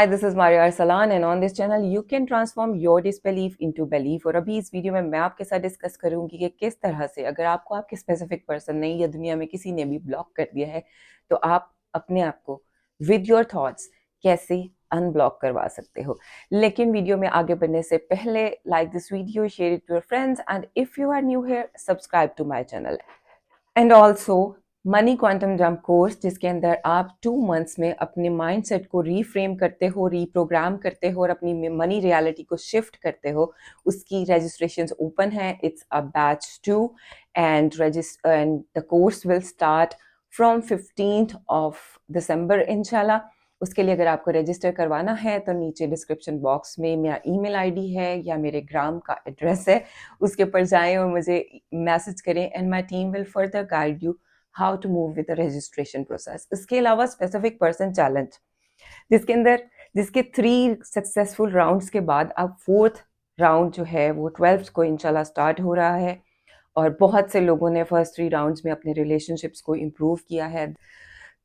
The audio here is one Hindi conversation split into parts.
Hi, this is Maria Arsalan and on this channel you can transform your disbelief into belief। और अभी इस वीडियो में मैं आपके साथ डिस्कस करूंगी कि किस तरह से अगर आपको आपके स्पेसिफिक पर्सन ने या दुनिया में किसी ने भी ब्लॉक कर दिया है तो आप अपने आप को विद योर थॉट्स कैसे अनब्लॉक करवा सकते हो। लेकिन वीडियो में आगे बढ़ने से पहले like this video, share it to your friends and if you are new here subscribe to my channel. And also money quantum jump course, जिसके अंदर आप 2 मंथ्स में अपने माइंडसेट को रीफ्रेम करते हो, रीप्रोग्राम करते हो और अपनी मनी रियलिटी को शिफ्ट करते हो, उसकी रजिस्ट्रेशंस ओपन है। It's a batch 2 and the course will start from 15th of December इंशाल्लाह। उसके लिए अगर आपको रजिस्टर करवाना है तो नीचे डिस्क्रिप्शन बॉक्स में मेरा ईमेल आईडी है या मेरे ग्राम का एड्रेस है, उसके ऊपर जाएं और मुझे मैसेज करें and my team will further guide you how to move with the registration process. इसके अलावा स्पेसिफिक पर्सन चैलेंज, जिसके 3 सक्सेसफुल राउंड्स के बाद अब 4th राउंड जो है वो 12th को इंशाल्लाह स्टार्ट हो रहा है और बहुत से लोगों ने फर्स्ट 3 राउंड्स में अपने रिलेशनशिप्स को इम्प्रूव किया है।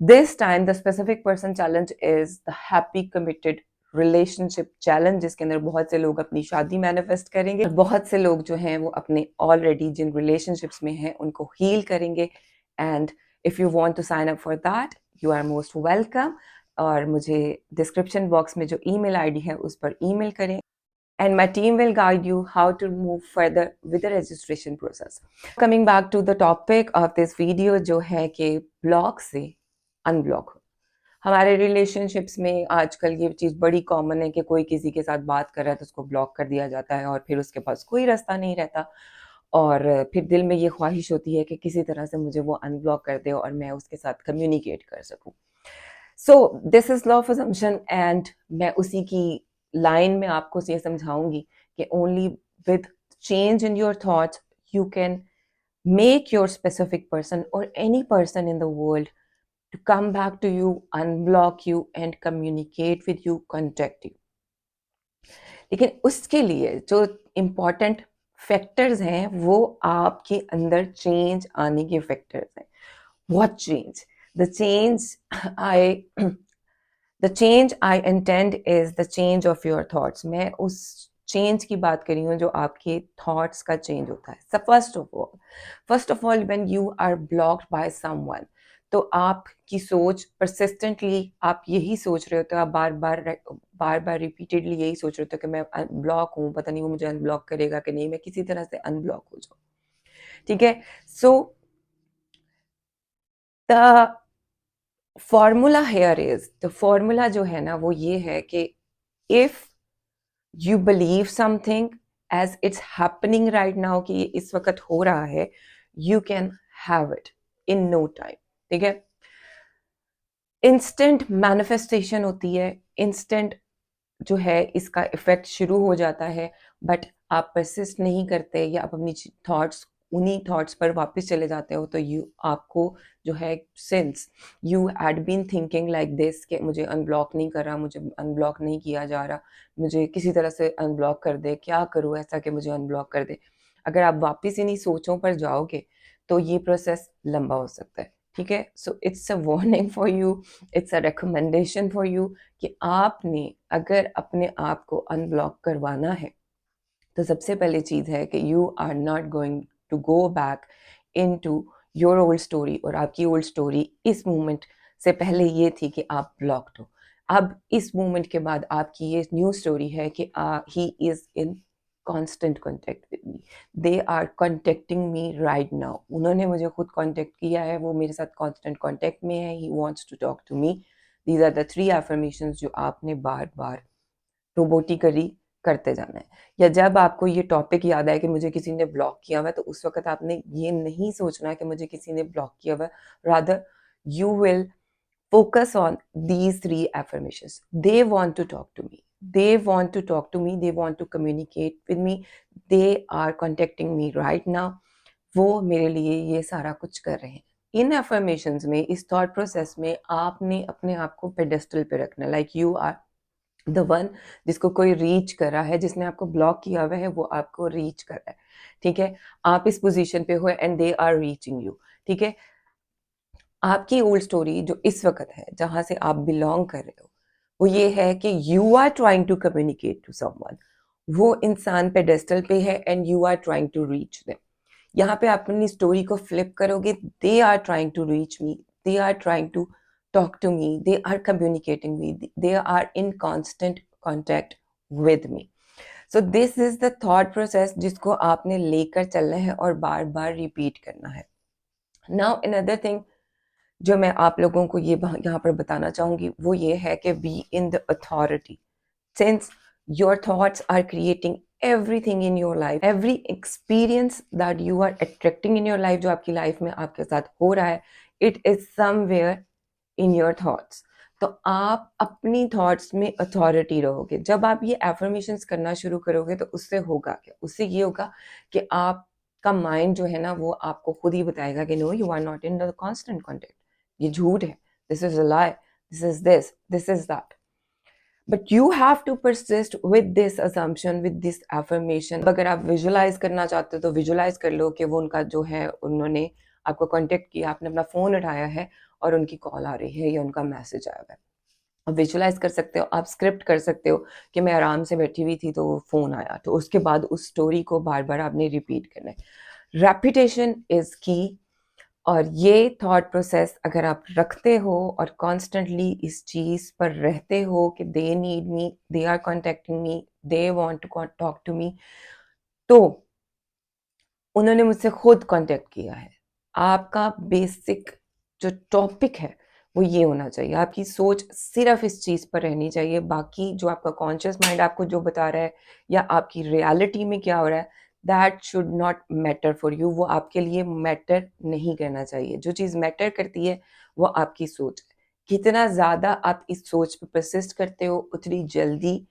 This time the specific person challenge is the happy committed relationship challenge, जिसके अंदर बहुत से लोग अपनी शादी मैनिफेस्ट करेंगे, बहुत से लोग जो हैं वो अपने ऑलरेडी जिन रिलेशनशिप्स में हैं उनको हील करेंगे। And if you want to sign up for that you are most welcome और मुझे डिस्क्रिप्शन बॉक्स में जो ईमेल आईडी है उस पर ईमेल करें and my team will guide you how to move further with the registration process. Coming back to the topic of this video जो है कि ब्लॉक से अनब्लॉक। हमारे रिलेशनशिप्स में आजकल ये चीज़ बड़ी कॉमन है कि कोई किसी के साथ बात कर रहा है तो उसको ब्लॉक कर दिया जाता है और फिर उसके पास कोई रास्ता नहीं रहता और फिर दिल में ये ख्वाहिश होती है कि किसी तरह से मुझे वो अनब्लॉक कर दे और मैं उसके साथ कम्युनिकेट कर सकूं। So this is law of assumption and मैं उसी की लाइन में आपको ये समझाऊंगी कि only with change in your thoughts you can make your specific person और any person in the world to come back to you, unblock you and communicate with you, contact you। लेकिन उसके लिए जो इम्पोर्टेंट फैक्टर्स हैं वो आपके अंदर चेंज आने के फैक्टर्स हैं। What change? The change I the change I intend is the change of your thoughts। मैं उस चेंज की बात कर रही हूँ जो आपके थॉट्स का चेंज होता है। So first of all when you are blocked by someone तो आपकी सोच परसिस्टेंटली आप यही सोच रहे होते हो, आप बार बार रिपीटेडली यही सोच रहे होते हो कि मैं ब्लॉक हूँ, पता नहीं वो मुझे अनब्लॉक करेगा कि नहीं, मैं किसी तरह से अनब्लॉक हो जाऊँ। ठीक है, so the formula here is, the formula जो है ना वो ये है कि if you believe something as it's happening right now कि ये इस वक्त हो रहा है, you can have it in no time. ठीक है, इंस्टेंट मैनिफेस्टेशन होती है, इंस्टेंट जो है इसका इफेक्ट शुरू हो जाता है, बट आप परसिस्ट नहीं करते या आप अपनी थॉट्स उन्हीं थॉट्स पर वापस चले जाते हो तो आपको जो है since you had been thinking like this कि मुझे अनब्लॉक नहीं कर रहा, मुझे अनब्लॉक नहीं किया जा रहा, मुझे किसी तरह से अनब्लॉक कर दे, क्या करूँ ऐसा कि मुझे अनब्लॉक कर दे। अगर आप वापस इन्हीं सोचों पर जाओगे तो ये प्रोसेस लंबा हो सकता है। ठीक है, so it's a warning for you, it's a recommendation for you कि आपने अगर अपने आप को अनब्लॉक करवाना है तो सबसे पहले चीज़ है कि you are not going to go back in to your old story. और आपकी ओल्ड स्टोरी इस मोमेंट से पहले ये थी कि आप ब्लॉक्ड हो। अब इस मोमेंट के बाद आपकी ये न्यू स्टोरी है कि he is in constant contact with me, they are contacting me right now. उन्होंने मुझे खुद कांटेक्ट किया है, वो मेरे साथ कांस्टेंट कांटेक्ट में है, he wants to talk to me. These are the 3 affirmations जो आपने बार बार रोबोटिकली करते जाना है। या जब आपको ये टॉपिक याद आए कि मुझे किसी ने ब्लॉक किया हुआ है तो उस वक्त आपने ये नहीं सोचना कि मुझे किसी ने ब्लॉक किया हुआ है, rather you will focus on these 3 affirmations। They want to talk to me, they want to talk to me, they want to communicate with me, they are contacting me right now। वो मेरे लिए ये सारा कुछ कर रहे हैं। इन affirmations में, इस thought process में आपने अपने आप को पेडेस्टल पे रखना, like you are the one जिसको कोई रीच कर रहा है, जिसने आपको ब्लॉक किया हुआ है वो आपको रीच कर रहा है। ठीक है, आप इस पोजीशन पे हो and they are reaching you. ठीक है, आपकी ओल्ड स्टोरी जो इस वक्त है जहां से आप बिलोंग कर रहे हो वो ये है कि you are trying to communicate to someone, वो इंसान पेडेस्टल पे है and you are trying to reach them. यहाँ पे आप अपनी स्टोरी को फ्लिप करोगे, they are trying to reach me, they are trying to talk to me, they are communicating me, they are in constant contact with me. So this is the thought process जिसको आपने लेकर चलना है और बार बार रिपीट करना है। नाउ अनदर थिंग जो मैं आप लोगों को ये यहाँ पर बताना चाहूंगी वो ये है कि be in the authority. Since your thoughts are creating everything in your life, every experience that you are attracting in your life, जो आपकी लाइफ में आपके साथ हो रहा है, it is somewhere in your thoughts. तो आप अपनी थॉट्स में अथॉरिटी रहोगे। जब आप ये एफर्मेशंस करना शुरू करोगे तो उससे होगा क्या? उससे ये होगा कि आपका माइंड जो है ना वो आपको खुद ही बताएगा कि no, you are not in the constant contact, ये झूठ है, this is a lie, this is that. But you have to persist with this assumption, with this affirmation. अगर आप विजुलाइज करना चाहते हो तो विजुलाइज कर लो कि वो उनका जो है, उन्होंने आपको कांटेक्ट किया, आपने अपना फ़ोन उठाया है और उनकी कॉल आ रही है या उनका मैसेज आया हुआ है। आप विजुलाइज कर सकते हो, आप स्क्रिप्ट कर सकते हो कि मैं आराम से बैठी हुई थी तो फ़ोन आया, तो उसके बाद उस स्टोरी को बार बार आपने रिपीट करना है। रेपिटेशन इज़ की। और ये थॉट प्रोसेस अगर आप रखते हो और कॉन्स्टेंटली इस चीज़ पर रहते हो कि they need me, they are contacting me, they want to talk to me, तो उन्होंने मुझसे खुद कांटेक्ट किया है। आपका बेसिक जो टॉपिक है वो ये होना चाहिए, आपकी सोच सिर्फ इस चीज़ पर रहनी चाहिए। बाकी जो आपका कॉन्शियस माइंड आपको जो बता रहा है या आपकी रियलिटी में क्या हो रहा है, that should not matter for you. वो आपके लिए मैटर नहीं करना चाहिए। जो चीज़ मैटर करती है वो आपकी सोच है। कितना ज़्यादा आप इस सोच पे परसिस्ट करते हो, उतनी जल्दी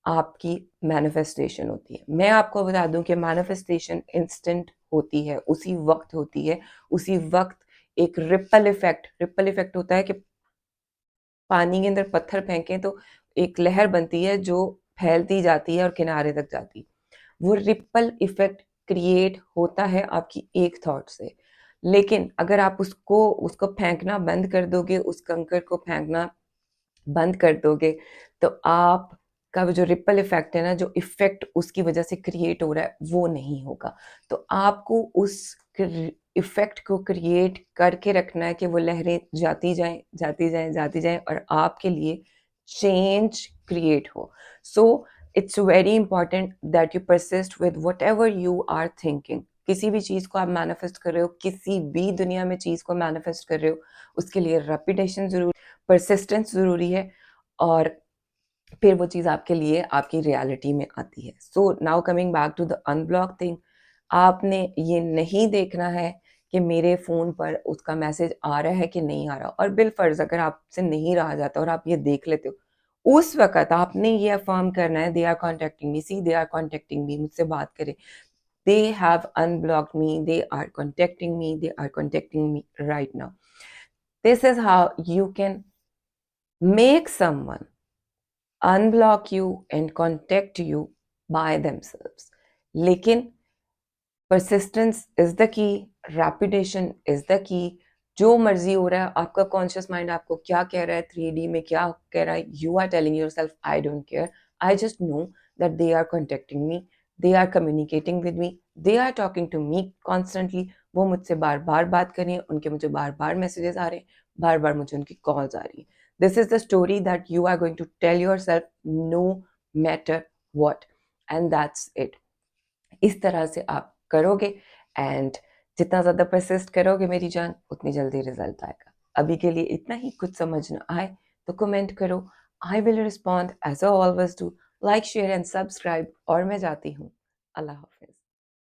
आपकी मैनिफेस्टेशन होती है। मैं आपको बता दूं कि मैनिफेस्टेशन इंस्टेंट होती है, उसी वक्त होती है, उसी वक्त एक रिपल इफेक्ट होता है कि पानी के अंदर पत्थर फेंकें तो एक लहर बनती है जो फैलती जाती है और किनारे तक जाती है। वो रिपल इफेक्ट क्रिएट होता है आपकी एक थॉट से। लेकिन अगर आप उसको फेंकना बंद कर दोगे, उस कंकर को फेंकना बंद कर दोगे, तो आपका वो जो रिपल इफेक्ट है ना, जो इफेक्ट उसकी वजह से क्रिएट हो रहा है वो नहीं होगा। तो आपको उस इफेक्ट को क्रिएट करके रखना है कि वो लहरें जाती जाएं, जाती जाएं, जाती जाएं और आपके लिए चेंज क्रिएट हो। So it's very important that you persist with whatever you are thinking. किसी भी चीज़ को आप मैनिफेस्ट कर रहे हो, किसी भी दुनिया में चीज़ को मैनिफेस्ट कर रहे हो, उसके लिए रेपिटेशन जरूरी, परसिस्टेंस ज़रूरी है, और फिर वो चीज़ आपके लिए आपकी रियलिटी में आती है। So now coming back to the unblock thing, आपने ये नहीं देखना है कि मेरे फ़ोन पर उसका मैसेज आ रहा है कि नहीं आ रहा, और बिलफ़र्ज़ अगर आपसे नहीं रहा जाता और आप ये देख लेते हो, उस वक़्त आपने ये अफ़र्म करना है, they are contacting me, see they are contacting me, मुझसे बात करें, they have unblocked me, they are contacting me, they are contacting me right now. This is how you can make someone unblock you and contact you by themselves. लेकिन persistence is the key, repetition is the key। जो मर्जी हो रहा है, आपका कॉन्शियस माइंड आपको क्या कह रहा है, 3D में क्या कह रहा है, you are telling yourself I don't care, I just know that they are contacting me, they are communicating with me, they are talking to me constantly. वो मुझसे बार बार बात कर रही हैं, उनके मुझे बार बार मैसेजेस आ रहे हैं, बार बार मुझे उनकी कॉल्स आ रही हैं। This is the story that you are going to tell yourself no matter what, and that's it. इस तरह से आप करोगे एंड जितना ज़्यादा परसिस्ट करोगे मेरी जान, उतनी जल्दी रिजल्ट आएगा। अभी के लिए इतना ही। कुछ समझ ना आए तो कमेंट करो, I will respond as I always do. Like share and subscribe, और मैं जाती हूँ। अल्लाह हाफिज।